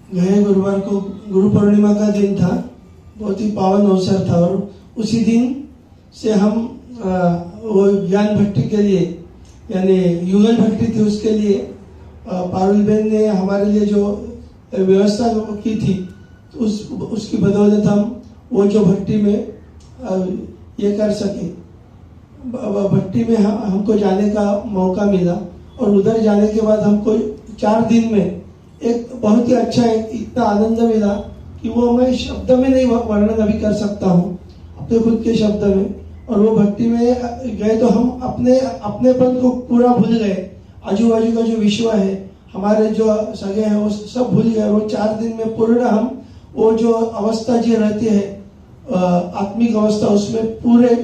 गए गुरुवार को गुरु पूर्णिमा का दिन था, बहुत ही पावन अवसर था। और उसी दिन से हम वो ज्ञान भट्टी के लिए, यानी युगल भट्टी थी, उसके लिए पारुल बहन ने हमारे लिए जो व्यवस्था की थी, तो उसकी बदौलत हम वो जो भट्टी में ये कर सके। भट्टी में हमको जाने का मौका मिला और उधर जाने के बाद हमको 4 दिन में एक बहुत ही अच्छा इतना आनंद मिला कि वो मैं शब्द में नहीं वर्णन अभी कर सकता हूँ, अपने खुद के शब्द में। और वो भट्टी में गए तो हम अपनेपन को पूरा भूल गए। आजू बाजू का जो विश्व है, हमारे जो सगे हैं, वो सब भूल गए। वो 4 दिन में पूर्ण हम वो जो अवस्था जी रहती है, आत्मिक अवस्था, उसमें पूरे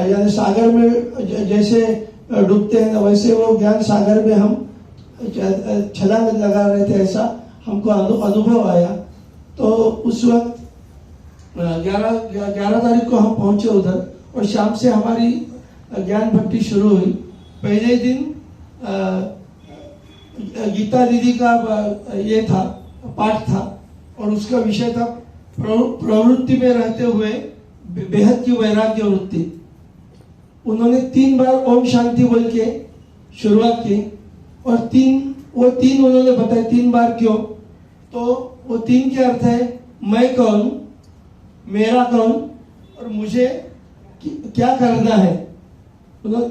यानी सागर में जैसे डूबते हैं, वैसे वो ज्ञान सागर में हम छलांग लगा रहे थे, ऐसा हमको अनुभव आया। तो उस वक्त 11 तारीख को हम पहुंचे उधर और शाम से हमारी ज्ञान भट्टी शुरू हुई। पहले दिन गीता दीदी का ये था, पाठ था, और उसका विषय था प्रवृत्ति में रहते हुए बेहद की वैराग्य वृत्ति। उन्होंने 3 बार ओम शांति बोल के शुरुआत की और 3 उन्होंने बताया 3 बार क्यों। तो वो 3 के अर्थ है, मैं कौन, मेरा कौन और मुझे क्या करना है।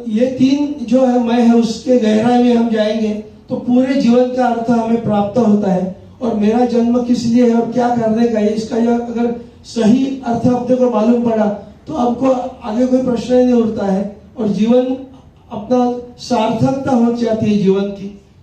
ये 3 जो है मैं है, उसके गहराई में हम जाएंगे तो पूरे जीवन का अर्थ हमें प्राप्त होता है। और मेरा जन्म किस लिए है और क्या करने का है, इसका अगर सही अर्थ अपने को मालूम पड़ा तो हमको आगे कोई प्रश्न ही नहीं उठता है और जीवन अपना सार्थकता हो जाती है।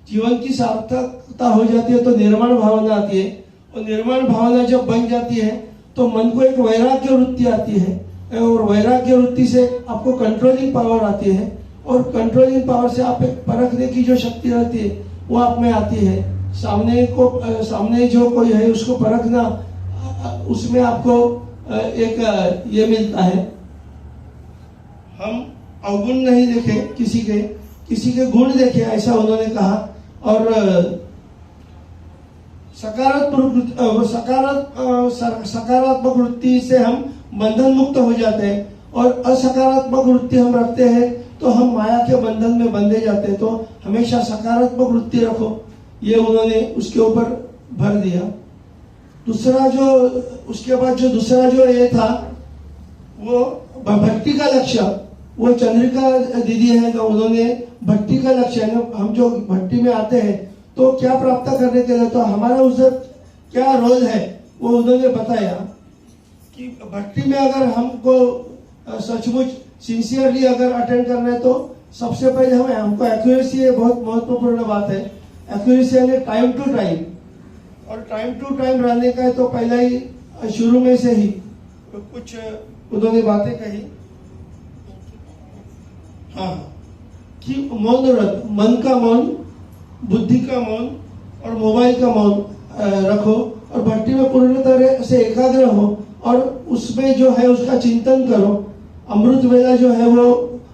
जीवन की सार्थकता हो जाती है तो निर्माण भावना आती है, और निर्माण भावना जब बन जाती है तो मन को एक वैराग्य वृत्ति आती है, और वैराग्य वृत्ति से आपको कंट्रोलिंग पावर आती है, और कंट्रोलिंग पावर से आप एक परखने की जो शक्ति रहती है वो आप में आती है। सामने जो कोई है उसको परखना, उसमें आपको एक ये मिलता है। हम अवगुण नहीं देखे किसी के गुण देखे, ऐसा उन्होंने कहा। और सकारात्मक वृत्ति से हम बंधन मुक्त हो जाते हैं, और असकारात्मक वृत्ति हम रखते हैं तो हम माया के बंधन में बंधे जाते हैं। तो हमेशा सकारात्मक वृत्ति रखो, ये उन्होंने उसके ऊपर भर दिया। उसके बाद जो दूसरा जो ये था, वो भक्ति का लक्ष्य, वो चंद्रिका दीदी है ना, उन्होंने भक्ति का लक्ष्य है ना, हम जो भक्ति में आते हैं तो क्या प्राप्त करने के लिए, तो हमारा उधर क्या रोल है वो उन्होंने बताया कि भक्ति में अगर हमको सचमुच सिंसियरली अगर अटेंड करना है तो सबसे पहले हमको एक्यूरेसी है, बहुत महत्वपूर्ण बात है। एक्यूरेसी यानी टाइम टू टाइम, और टाइम टू टाइम रहने का है तो पहला ही शुरू में से ही कुछ उन्होंने बातें कही। हाँ, कि मौन व्रत, मन का मौन, बुद्धि का मौन और मोबाइल का मौन रखो, और भक्ति में पूर्ण तरह से एकाग्र हो, और उसमें जो है उसका चिंतन करो। अमृत वेला जो है वो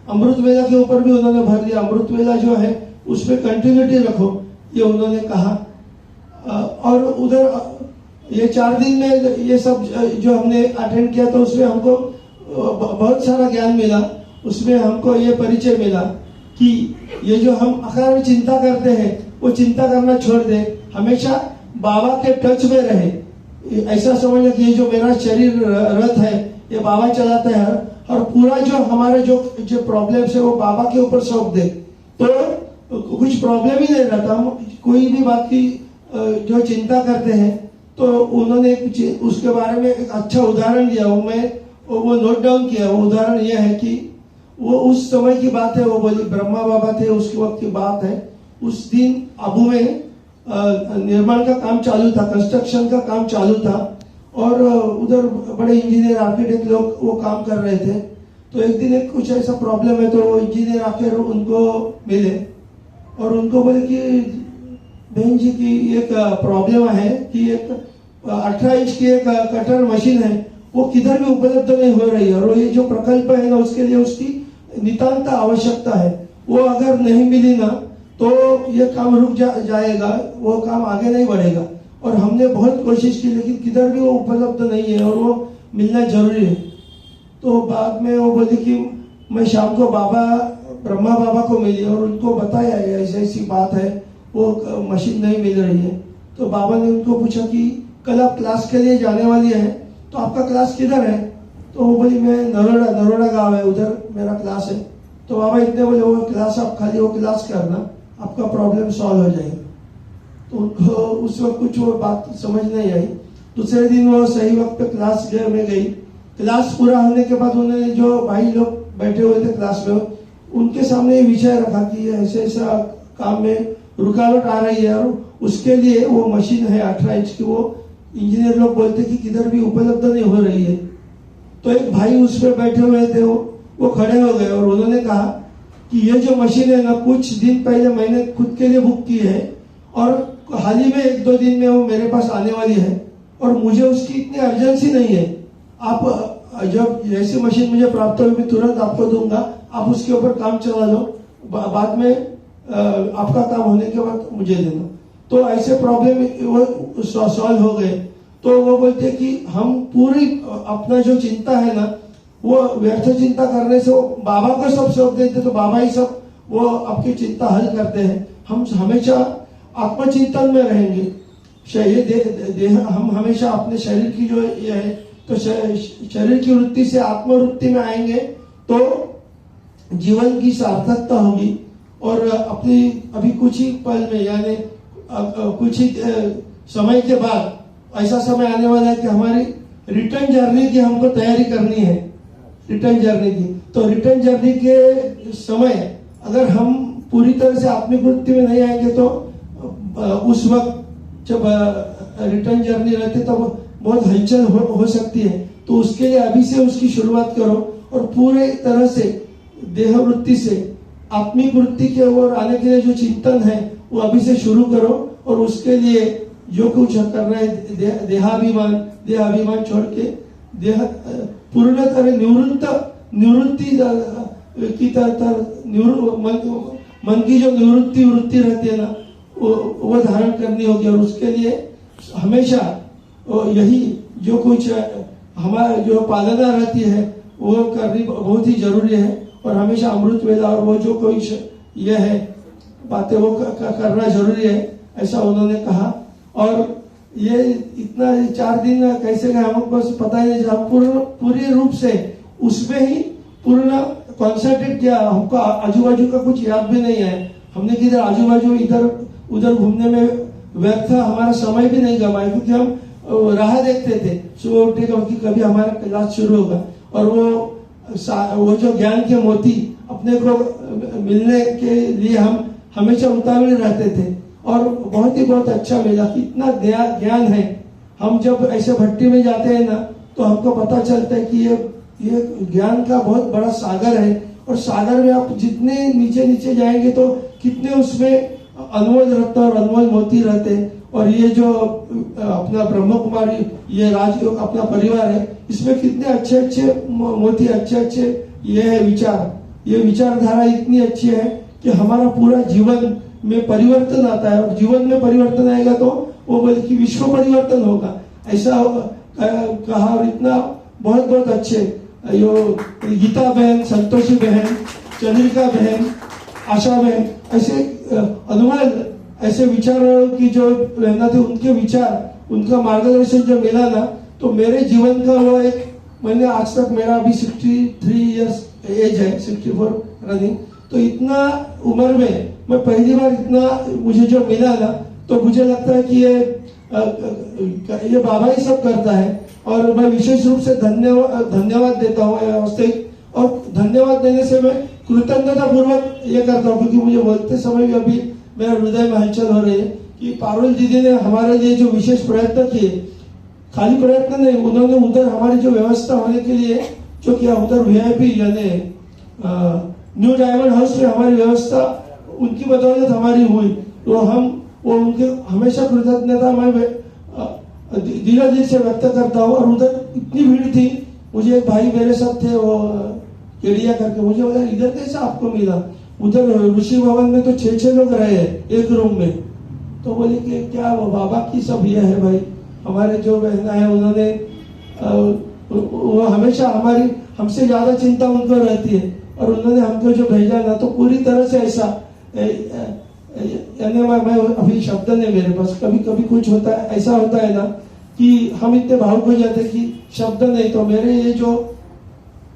अमृत वेला के ऊपर भी उन्होंने भर दिया, अमृत वेला जो है उसमें कंटिन्यूटी रखो, ये उन्होंने कहा। और उधर ये 4 दिन में ये सब जो हमने अटेंड किया तो उसमें हमको बहुत सारा ज्ञान मिला। उसमें हमको ये परिचय मिला कि ये जो हम अकारण चिंता करते हैं वो चिंता करना छोड़ दे, हमेशा बाबा के टच में रहे। ऐसा समझना कि ये जो मेरा शरीर रथ है ये बाबा चलाता है, और पूरा जो हमारे जो प्रॉब्लम्स है वो बाबा के ऊपर सौंप दे तो कुछ प्रॉब्लम ही नहीं रहता। हम कोई भी बात की जो चिंता करते हैं तो उन्होंने उसके बारे में एक अच्छा उदाहरण दिया, वो नोट डाउन किया। वो उदाहरण यह है कि वो उस समय की बात है, वो बोली ब्रह्मा बाबा थे उसके वक्त की बात है। उस दिन आबू में निर्माण का काम चालू था, कंस्ट्रक्शन का काम चालू था, और उधर बड़े इंजीनियर आर्किटेक्ट लोग वो काम कर रहे थे। तो एक दिन कुछ ऐसा प्रॉब्लम है तो वो इंजीनियर आकर उनको मिले और उनको बोले कि बहन जी की एक प्रॉब्लम है कि एक 18 इंच की एक कटर मशीन है, वो किधर भी उपलब्ध नहीं हो रही है, और ये जो प्रकल्प है ना उसके लिए उसकी नितांत आवश्यकता है। वो अगर नहीं मिली ना तो ये काम रुक जाएगा, वो काम आगे नहीं बढ़ेगा। और हमने बहुत कोशिश की, लेकिन किधर भी वो उपलब्ध नहीं है और वो मिलना जरूरी है। तो बाद में वो बोली कि मैं शाम को बाबा ब्रह्मा बाबा को मिली और उनको बताया ऐसी ऐसी बात है, वो मशीन नहीं मिल रही है। तो बाबा ने उनको पूछा कि कल आप क्लास के लिए जाने वाली है, तो आपका क्लास किधर है? तो वो बोली मैं नरोड़ा गांव है, उधर मेरा क्लास है। तो बाबा इतने बोले वो क्लास आप खाली वो क्लास करना, आपका प्रॉब्लम सॉल्व हो जाएगा। तो उनको उस वक्त कुछ वो बात समझ नहीं आई। दूसरे दिन वो सही वक्त पे क्लास में गई। क्लास पूरा होने के बाद उन्होंने जो भाई लोग बैठे हुए थे क्लास में, उनके सामने विषय रखा कि ऐसे ऐसा काम में रुकावट आ रही है और उसके लिए वो मशीन है 18 इंच की, वो इंजीनियर लोग बोलते कि किधर भी उपलब्ध नहीं हो रही है। तो एक भाई उस पर बैठे हुए थे, वो खड़े हो गए और उन्होंने कहा कि ये जो मशीन है ना, कुछ दिन पहले मैंने खुद के लिए बुक की है और हाल ही में 1-2 दिन में वो मेरे पास आने वाली है और मुझे उसकी इतनी अर्जेंसी नहीं है। आप जब जैसी मशीन मुझे प्राप्त हो मैं तुरंत आपको दूंगा, आप उसके ऊपर काम चला लो, बाद में आपका काम होने के बाद मुझे देना। तो ऐसे प्रॉब्लम वो सॉल्व हो गए। तो वो बोलते कि हम पूरी अपना जो चिंता है ना, वो व्यर्थ चिंता करने से वो बाबा को सब सौंप देते, तो बाबा ही सब वो आपकी चिंता हल करते हैं। हम हमेशा आत्मचिंतन में रहेंगे। हम हमेशा अपने शरीर की जो ये है, तो शरीर की वृत्ति से आत्मवृत्ति में आएंगे तो जीवन की सार्थकता होगी। और अपनी अभी कुछ ही पल में यानी कुछ ही समय के बाद ऐसा समय आने वाला है कि हमारी रिटर्न जर्नी की हमको तैयारी करनी है, रिटर्न जर्नी की। तो रिटर्न जर्नी के समय अगर हम पूरी तरह से आत्मिक वृत्ति में नहीं आएंगे तो उस वक्त जब रिटर्न जर्नी रहती है तब बहुत हलचल हो सकती है। तो उसके लिए अभी से उसकी शुरुआत करो और पूरे तरह से देह वृत्ति से आत्मिक वृत्ति के ओर आने के लिए जो चिंतन है वो अभी से शुरू करो। और उसके लिए जो कुछ करना है देहाभिमान छोड़ के देह पूर्ण तरह निवृत्ति की मन की जो निवृत्ति वृत्ति रहती है ना, वो धारण करनी होगी। और उसके लिए हमेशा यही जो कुछ हमारा जो पालना रहती है वो करनी बहुत ही जरूरी है। और हमेशा अमृत वेला और वो जो कोई ये है बातें वो करना जरूरी है, ऐसा उन्होंने कहा। और ये इतना 4 दिन कैसे गए हमको पता ही नहीं, हम पूरे रूप से उसमें ही पूर्ण कॉन्सेंट्रेट किया। हमको आजू बाजू का कुछ याद भी नहीं है, हमने किधर आजू बाजू इधर उधर घूमने में व्यर्थ हमारा समय भी नहीं गवाया, क्योंकि हम राह देखते थे सुबह उठने का कि कभी हमारा क्लास शुरू होगा। और वो जो ज्ञान के मोती अपने को मिलने के लिए हम हमेशा उतावले रहते थे। और बहुत अच्छा मिला कि इतना ज्ञान है। हम जब ऐसे भट्टी में जाते हैं ना तो हमको पता चलता है कि ये ज्ञान का बहुत बड़ा सागर है। और सागर में आप जितने नीचे जाएंगे तो कितने उसमें अनमोल रत्न और अनमोल मोती रहते हैं। और ये जो अपना ब्रह्म कुमारी ये राज अपना परिवार है, इसमें कितने अच्छे मोती अच्छे ये है ये विचारधारा इतनी अच्छी है कि हमारा पूरा जीवन में परिवर्तन आता है। और जीवन में परिवर्तन आएगा तो वो बोले कि विश्व परिवर्तन होगा, ऐसा कहा। और इतना बहुत अच्छे यो गीता बहन, संतोषी बहन, चंद्रिका बहन, आशा बहन, ऐसे अनुमान ऐसे विचारों की जो रहना थे, उनके विचार उनका मार्गदर्शन जो मिला ना, तो मेरे जीवन का वो एक मैंने आज तक मेरा अभी 63 इयर्स एज है, 64 रनिंग। तो इतना उम्र में मैं पहली बार इतना मुझे जो मिला ना, तो मुझे लगता है कि ये बाबा ही सब करता है। और मैं विशेष रूप से धन्यवाद देता हूँ वास्तविक। और धन्यवाद देने से मैं कृतज्ञता पूर्वक ये करता हूँ, क्योंकि मुझे बोलते समय भी अभी मेरे हृदय में हलचल हो रही है कि पारुल दीदी ने हमारे लिए जो विशेष प्रयत्न किए, खाली प्रयत्न नहीं, उन्होंने उधर हमारी जो व्यवस्था होने के लिए जो किया, उधर VIP यानी न्यू डायमंड हाउस में हमारी व्यवस्था उनकी बदौलत हमारी हुई। तो वो उनके हमेशा कृतज्ञता मैं दिल से व्यक्त करता हूँ। और उधर इतनी भीड़ थी, मुझे एक भाई मेरे साथ थे वो केड़िया करके, मुझे बोला इधर कैसे आपको मिला? उधर ऋषि भवन में तो 6 लोग रहे एक रूम में, तो बोले कि क्या वो बाबा की सब ये है भाई, हमारे जो बहना है उन्होंने वो हमेशा हमारी हमसे ज्यादा चिंता उनको रहती है, और उन्होंने हमको जो भेजा ना तो पूरी तरह से ऐसा यानी मैं अभी शब्द नहीं मेरे पास, कभी कभी कुछ होता है ऐसा होता है ना कि हम इतने भावुक हो जाते कि शब्द नहीं, तो मेरे ये जो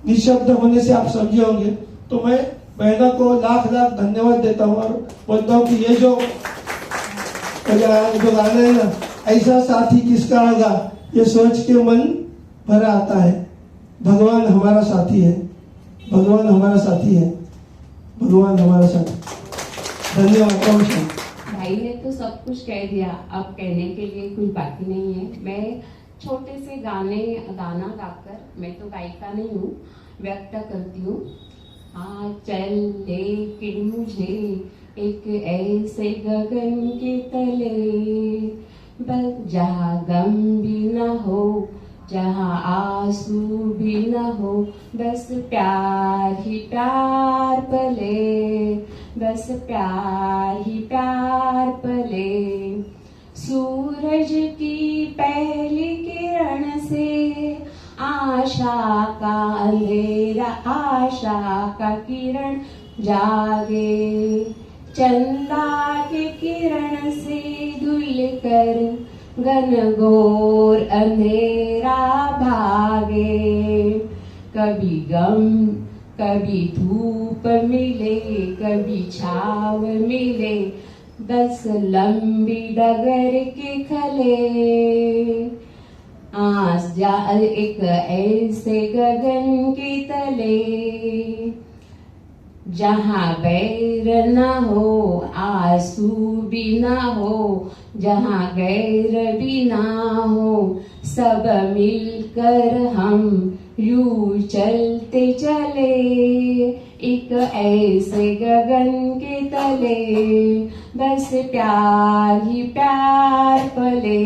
निशब्द होने से आप समझे होंगे, तो मैं बहना को लाख लाख धन्यवाद देता हूँ और बोलता हूँ कि ये जो गाना है ना, ऐसा साथी किसका होगा, ये सोच के मन भरा आता है। भगवान हमारा साथी है, भगवान हमारा साथी है, भगवान हमारा साथी। धन्यवाद। भाई ने तो सब कुछ कह दिया, अब कहने के लिए कुछ बाकी नहीं है। मैं छोटे से गाना गाकर, मैं तो गायिका नहीं हूँ, व्यक्त करती हूँ। हाँ चल लेकिन मुझे एक ऐसे गगन के तले, बस जहाँ गम भी न हो, जहाँ आंसू भी न हो, बस प्यार ही प्यार पले, बस प्यार ही प्यार पले। सूरज की पहली किरण से आशा का अंधेरा, आशा का किरण जागे, चंदा के किरण से धुल कर घनघोर अंधेरा भागे। कभी गम कभी धूप मिले, कभी छाव मिले, बस लंबी डगर के खले। आस जा एक ऐसे गगन के तले, जहाँ बैर न हो, आंसू भी न हो, जहाँ गैर भी ना हो, सब मिलकर हम यूं चलते चले, एक ऐसे गगन के तले, बस प्यार ही प्यार पले।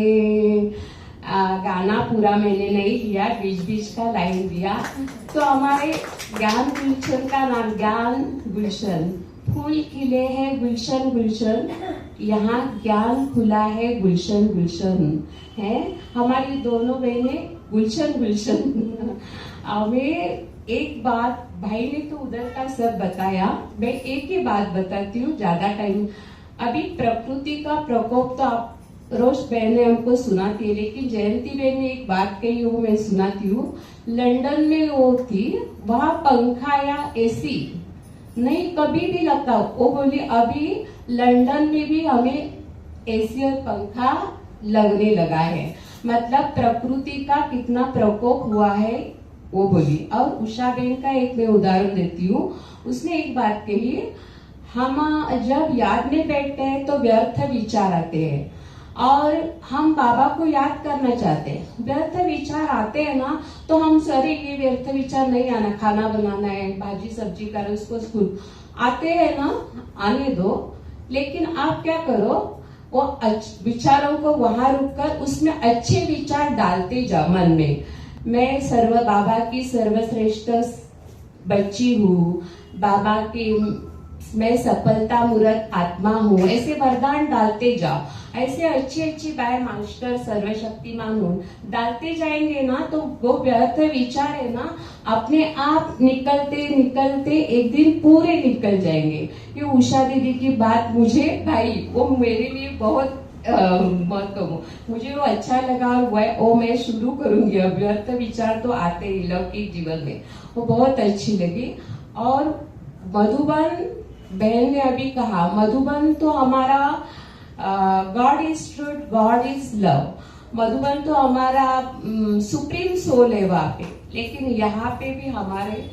गाना पूरा मैंने नहीं लिया, बीच बीच का लाइन दिया। तो हमारे ज्ञान गुलशन का नाम ज्ञान गुलशन, फूल खिले हैं गुलशन गुलशन, यहाँ ज्ञान खुला है गुलशन गुलशन है। हमारी दोनों बहनें गुलशन गुलशन। हमें एक बात, भाई ने तो उधर का सब बताया, मैं एक ही बात बताती हूँ, ज्यादा टाइम। अभी प्रकृति का प्रकोप तो आप रोज बहने हमको सुनाती है, लेकिन जयंती बहन ने एक बात कही, वो मैं सुनाती हूँ। लंदन में वो थी, वहां पंखा या एसी नहीं कभी भी लगता। वो बोली अभी लंदन में भी हमें एसी और पंखा लगने लगा है, मतलब प्रकृति का कितना प्रकोप हुआ है वो बोली। और उषा बहन का एक मैं उदाहरण देती हूँ, उसने एक बात कही, हम जब याद में बैठते हैं तो व्यर्थ विचार आते हैं, और हम बाबा को याद करना चाहते हैं, व्यर्थ विचार आते हैं ना, तो हम सरे ये व्यर्थ विचार नहीं आना, खाना बनाना है, भाजी सब्जी करो, उसको स्कूल आते हैं ना, आने दो। लेकिन आप क्या करो, वो विचारों को वहां रुककर उसमें अच्छे विचार डालते जाओ मन में। मैं बाबा की सर्वश्रेष्ठ बच्ची हूँ, बाबा की मैं सफलता मूर्त आत्मा हूँ, ऐसे वरदान डालते जाओ। ऐसे अच्छी अच्छी बाय मास्टर सर्वशक्तिमान हूँ डालते जाएंगे ना, तो वो व्यर्थ विचार है ना, अपने आप निकलते निकलते एक दिन पूरे निकल जाएंगे। ये उषा दीदी की बात मुझे भाई वो मेरे लिए बहुत मत कहूँ, मुझे वो अच्छा लगा, और वो मैं शुरू करूंगी। अब व्यर्थ विचार तो आते ही लौकिक जीवन में, वो बहुत अच्छी लगी। और मधुबन बहन ने अभी कहा, मधुबन तो हमारा God is truth, God is love. Madhuban तो हमारा सुप्रीम सोल है वहां पे, लेकिन यहाँ पे भी हमारे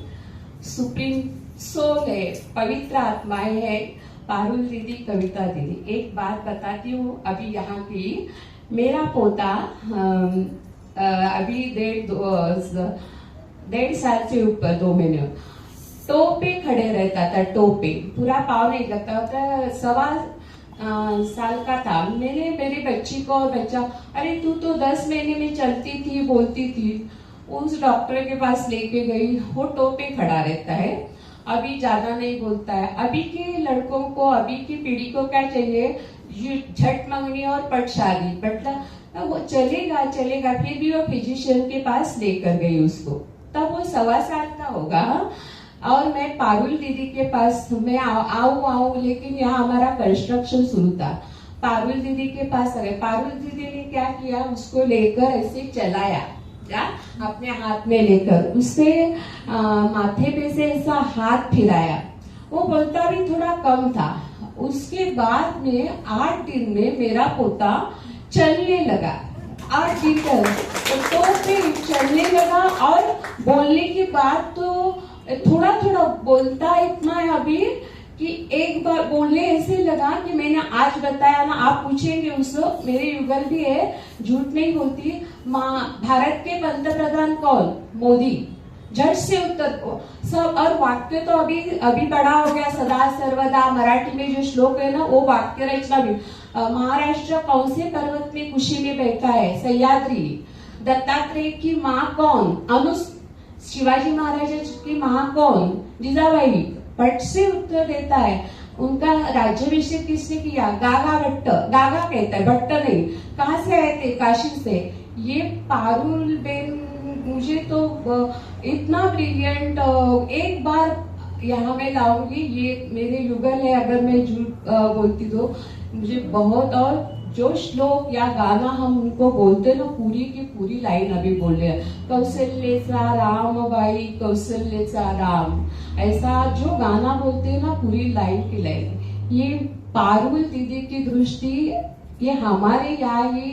सुप्रीम सोल है, पवित्र आत्माएं है, पारुल दीदी, कविता दीदी। एक बात बताती हूँ अभी यहाँ की, मेरा पोता अभी 1.5 साल से ऊपर 2 महीने टो पे खड़े रहता था, टो पे, पूरा पाँव नहीं लगता होता। 1.25 साल का था। मैंने मेरे बच्ची को और बच्चा, अरे तू तो 10 महीने में चलती थी, बोलती थी, उस डॉक्टर के पास लेके गई, वो टो पे खड़ा रहता है, अभी ज्यादा नहीं बोलता है। अभी के लड़कों को, अभी की पीढ़ी को क्या चाहिए, झट मंगनी और पट शादी, मतलब वो चलेगा चलेगा। फिर भी वो फिजिशियन के पास लेकर गई उसको, तब वो 1.25 साल का होगा। और मैं पारुल दीदी के पास मैं आऊं, लेकिन यहाँ हमारा कंस्ट्रक्शन शुरू था। पारुल दीदी के पास आ गए। पारुल दीदी ने क्या किया, उसको लेकर ऐसे चलाया अपने हाथ में लेकर, उससे माथे पे से ऐसा हाथ फिराया। वो बोलता भी थोड़ा कम था। उसके बाद में 8 दिन में मेरा पोता चलने लगा। 8 दिन तो फिर चलने लगा, और बोलने के बाद तो थोड़ा थोड़ा बोलता इतना है अभी कि एक बार बोलने ऐसे लगा कि मैंने आज बताया ना, आप पूछेंगे उसको, मेरे युगल भी है, झूठ नहीं बोलती। भारत के पंतप्रधान कौन? मोदी। झट से उत्तर को सब, और वाक्य तो अभी बड़ा हो गया, सदा सर्वदा मराठी में जो श्लोक है ना, वो वाक्य रचना भी। महाराष्ट्र कौन से पर्वत में कुशी में बैठा है? सह्याद्री। दत्तात्रेय की माँ कौन? शिवाजी महाराज की माँ कौन? जिजाबाई। पट से उत्तर देता है। उनका राज्याभिषेक किसने किया? गागा भट्ट। गागा कहता है, भट्ट नहीं। कहाँ से आए थे? काशी से। ये पारुल बेन मुझे तो इतना ब्रिलियंट, एक बार यहाँ मैं लाऊंगी, ये मेरे युगल है, अगर मैं झूठ बोलती तो मुझे बहुत। और जो श्लोक या गाना हम उनको बोलते ना, पूरी की पूरी लाइन अभी बोल रहे हैं, कौशल्येचा राम बाई, कौशल्येचा राम, ऐसा जो गाना बोलते हैं ना, पूरी लाइन की लाइन। ये पारुल दीदी की दृष्टि, ये हमारे यहाँ ही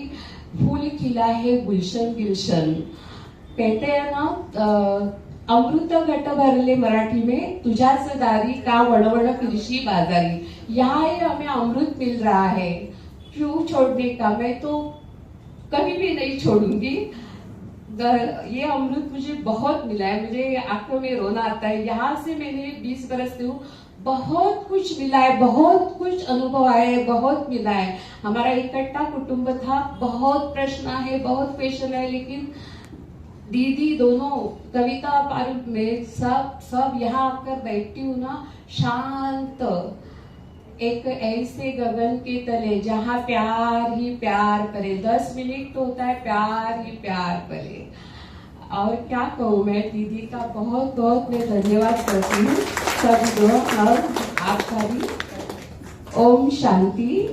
फूल खिला है गुलशन गिलशन। कहते हैं ना, अमृत घट भरले मराठी में, तुझाच दारी का वणवण फिरशी बाजारी। यहाँ ही हमें अमृत मिल रहा है, क्यों छोड़ने का? मैं तो कभी भी नहीं छोड़ूंगी। ये अमृत मुझे बहुत मिला है, मुझे आंखों में रोना आता है। यहाँ से मैंने 20 बरस से हूँ, बहुत कुछ मिला है, बहुत कुछ अनुभव आए हैं, बहुत मिला है। हमारा इकट्ठा कुटुंब था, बहुत प्रश्न है, बहुत क्वेश्चन है, लेकिन दीदी दोनों, कविता पारुल में सब यहाँ आकर बैठती हूँ ना, शांत, एक ऐसे गगन के तले जहाँ प्यार ही प्यार करे। 10 मिनट तो होता है, प्यार ही प्यार करे। और क्या कहूँ मैं, दीदी का बहुत बहुत मैं धन्यवाद करती हूँ, सब लोग और आपका भी। ओम शांति।